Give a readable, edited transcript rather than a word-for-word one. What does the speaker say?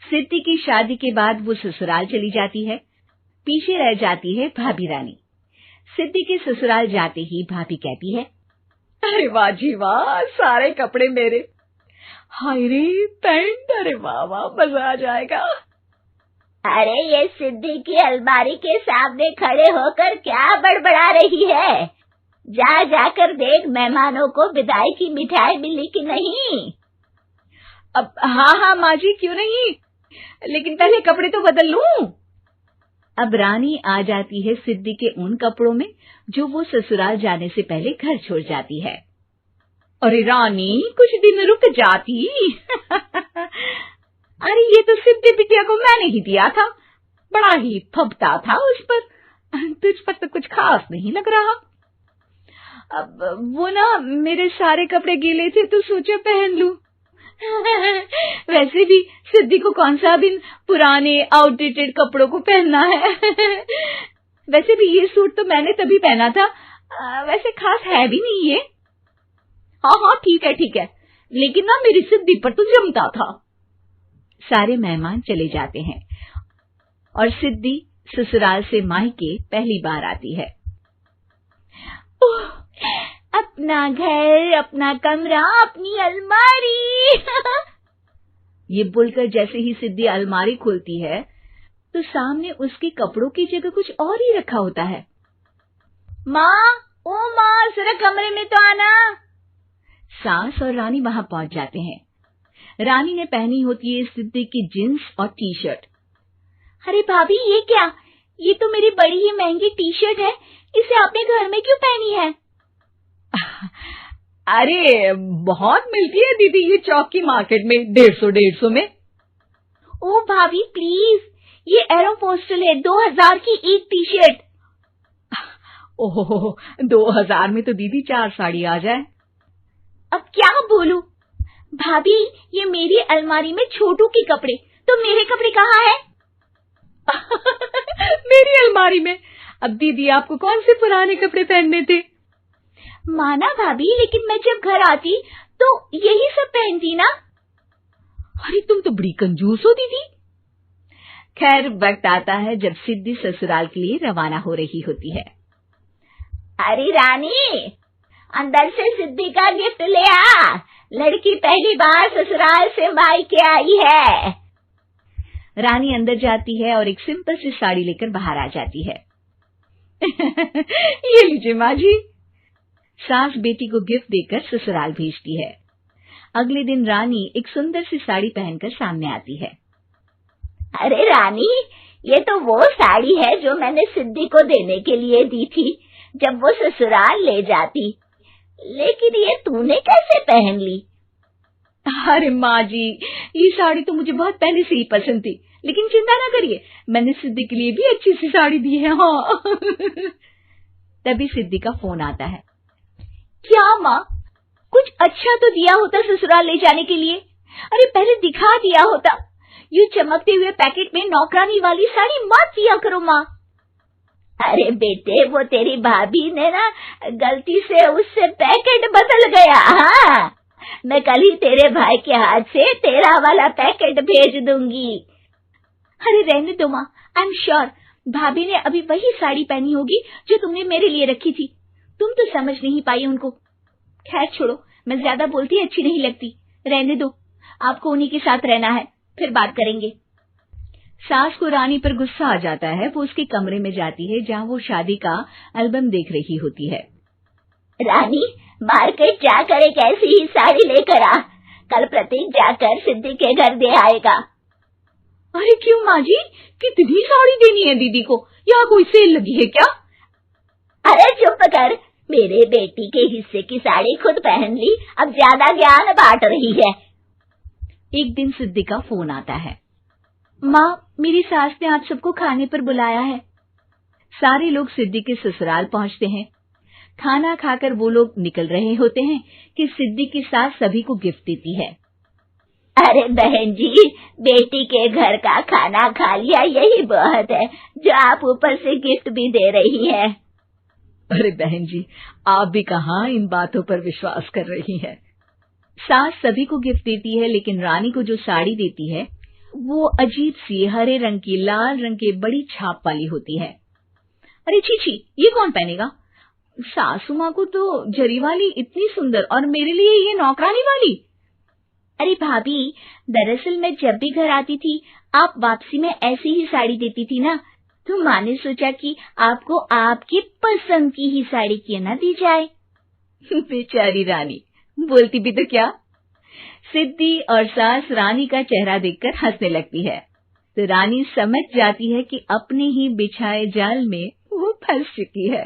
सिद्धि की शादी के बाद वो ससुराल चली जाती है। पीछे रह जाती है भाभी रानी। सिद्धि के ससुराल जाते ही भाभी कहती है, अरे वाह जी वाह, सारे कपड़े मेरे। हाय रे पैंट, अरे वाह वाह, मजा आ जाएगा। अरे ये सिद्धि की अलमारी के सामने खड़े होकर क्या बड़बड़ा रही है? जाकर देख मेहमानों को विदाई की मिठाई मिली कि नहीं। अब हाँ माँ जी, क्यों नहीं, लेकिन पहले कपड़े तो बदल लूं। अब रानी आ जाती है सिद्धि के उन कपड़ों में जो वो ससुराल जाने से पहले घर छोड़ जाती है। अरे रानी, कुछ दिन रुक जाती। अरे ये तो सिद्धि बिटिया को मैंने ही दिया था, बड़ा ही फबता था उस पर, तुझ पर तो कुछ खास नहीं लग रहा। अब वो ना मेरे सारे कपड़े गीले थे तो सोचा पहन लूं। वैसे भी सिद्धि को कौन सा भी पुराने आउटडेटेड कपड़ों को पहनना है। वैसे भी ये सूट तो मैंने तभी पहना था, वैसे खास है भी नहीं ये। हाँ ठीक है, लेकिन ना मेरी सिद्धि पर तो जमता था। सारे मेहमान चले जाते हैं और सिद्धि ससुराल से मायके पहली बार आती है। अपना घर, अपना कमरा, अपनी अलमारी। ये बोलकर जैसे ही सिद्धि अलमारी खोलती है तो सामने उसके कपड़ों की जगह कुछ और ही रखा होता है। माँ, जरा कमरे में तो आना। सास और रानी वहां पहुंच जाते हैं। रानी ने पहनी होती है सिद्धि की जींस और टी शर्ट। अरे भाभी, ये क्या? ये तो मेरी बड़ी ही महंगी टी शर्ट है, इसे आपने घर में क्यों पहनी है? अरे बहुत मिलती है दीदी ये चौक की मार्केट में, 150 में। ओ भाभी प्लीज, ये एरोपोस्टल है, 2000 की एक टी शर्ट। ओहो, 2000 में तो दीदी 4 साड़ी आ जाए। अब क्या बोलूं? भाभी, ये मेरी अलमारी में छोटू के कपड़े, तो मेरे कपड़े कहाँ हैं? मेरी अलमारी में? अब दीदी आपको कौन से पुराने कपड़े पहनने थे? माना भाभी, लेकिन मैं जब घर आती तो यही सब पहनती ना। अरे तुम तो बड़ी कंजूस हो दीदी। खैर, वक्त आता है जब सिद्धि ससुराल के लिए रवाना हो रही होती है। अरे रानी, अंदर से सिद्धि का गिफ्ट ले आ, लड़की पहली बार ससुराल से मायके आई है। रानी अंदर जाती है और एक सिंपल सी साड़ी लेकर बाहर आ जाती है। ये लीजिए माँ जी। सास बेटी को गिफ्ट देकर ससुराल भेजती है। अगले दिन रानी एक सुंदर सी साड़ी पहनकर सामने आती है। अरे रानी, ये तो वो साड़ी है जो मैंने सिद्धि को देने के लिए दी थी जब वो ससुराल ले जाती, लेकिन ये तूने कैसे पहन ली? अरे माँ जी, ये साड़ी तो मुझे बहुत पहले से ही पसंद थी, लेकिन चिंता ना करिए, मैंने सिद्धि के लिए भी अच्छी सी साड़ी दी है। हाँ। तभी सिद्धि का फोन आता है। क्या माँ, कुछ अच्छा तो दिया होता ससुराल ले जाने के लिए। अरे पहले दिखा दिया होता। यूं चमकते हुए पैकेट में नौकरानी वाली साड़ी मत दिया करो माँ। अरे बेटे, वो तेरी भाभी ने ना गलती से उससे पैकेट बदल गया। हाँ, मैं कल ही तेरे भाई के हाथ से तेरा वाला पैकेट भेज दूंगी। अरे रहने दो माँ, आई एम श्योर भाभी ने अभी वही साड़ी पहनी होगी जो तुमने मेरे लिए रखी थी। तुम तो समझ नहीं पाई उनको। खैर छोड़ो, मैं ज्यादा बोलती अच्छी नहीं लगती, रहने दो, आपको उन्हीं के साथ रहना है, फिर बात करेंगे। सास को रानी पर गुस्सा आ जाता है। वो उसके कमरे में जाती है जहाँ वो शादी का एल्बम देख रही होती है। रानी, मार्केट जाकर एक ऐसी ही साड़ी लेकर आ, कल प्रतीक जाकर सिद्धि के घर दे आएगा। अरे क्यों माँ जी, कितनी साड़ी देनी है दीदी को? यहाँ कोई सेल लगी है क्या? अरे चुप कर, मेरे बेटी के हिस्से की साड़ी खुद पहन ली, अब ज्यादा ज्ञान बांट रही है। एक दिन सिद्धि का फोन आता है। माँ, मेरी सास ने आप सबको खाने पर बुलाया है। सारे लोग सिद्धि के ससुराल पहुंचते हैं। खाना खाकर वो लोग निकल रहे होते हैं कि सिद्धि की सास सभी को गिफ्ट देती है। अरे बहन जी, बेटी के घर का खाना खा लिया, यही बहुत है जो आप ऊपर से गिफ्ट भी दे रही है। अरे बहन जी, आप भी कहाँ इन बातों पर विश्वास कर रही हैं। सास सभी को गिफ्ट देती है, लेकिन रानी को जो साड़ी देती है वो अजीब सी हरे रंग की लाल रंग के बड़ी छाप वाली होती है। अरे छी, ये कौन पहनेगा? सासू माँ को तो जरी वाली इतनी सुंदर, और मेरे लिए ये नौकरानी वाली। अरे भाभी, दरअसल मैं जब भी घर आती थी आप वापसी में ऐसी ही साड़ी देती थी ना, तो माँ ने सोचा कि आपको आपकी पसंद की ही साड़ी क्यों ना दी जाए। बेचारी रानी, बोलती भी तो क्या। सिद्धि और सास रानी का चेहरा देखकर हंसने लगती है, तो रानी समझ जाती है कि अपने ही बिछाए जाल में वो फंस चुकी है।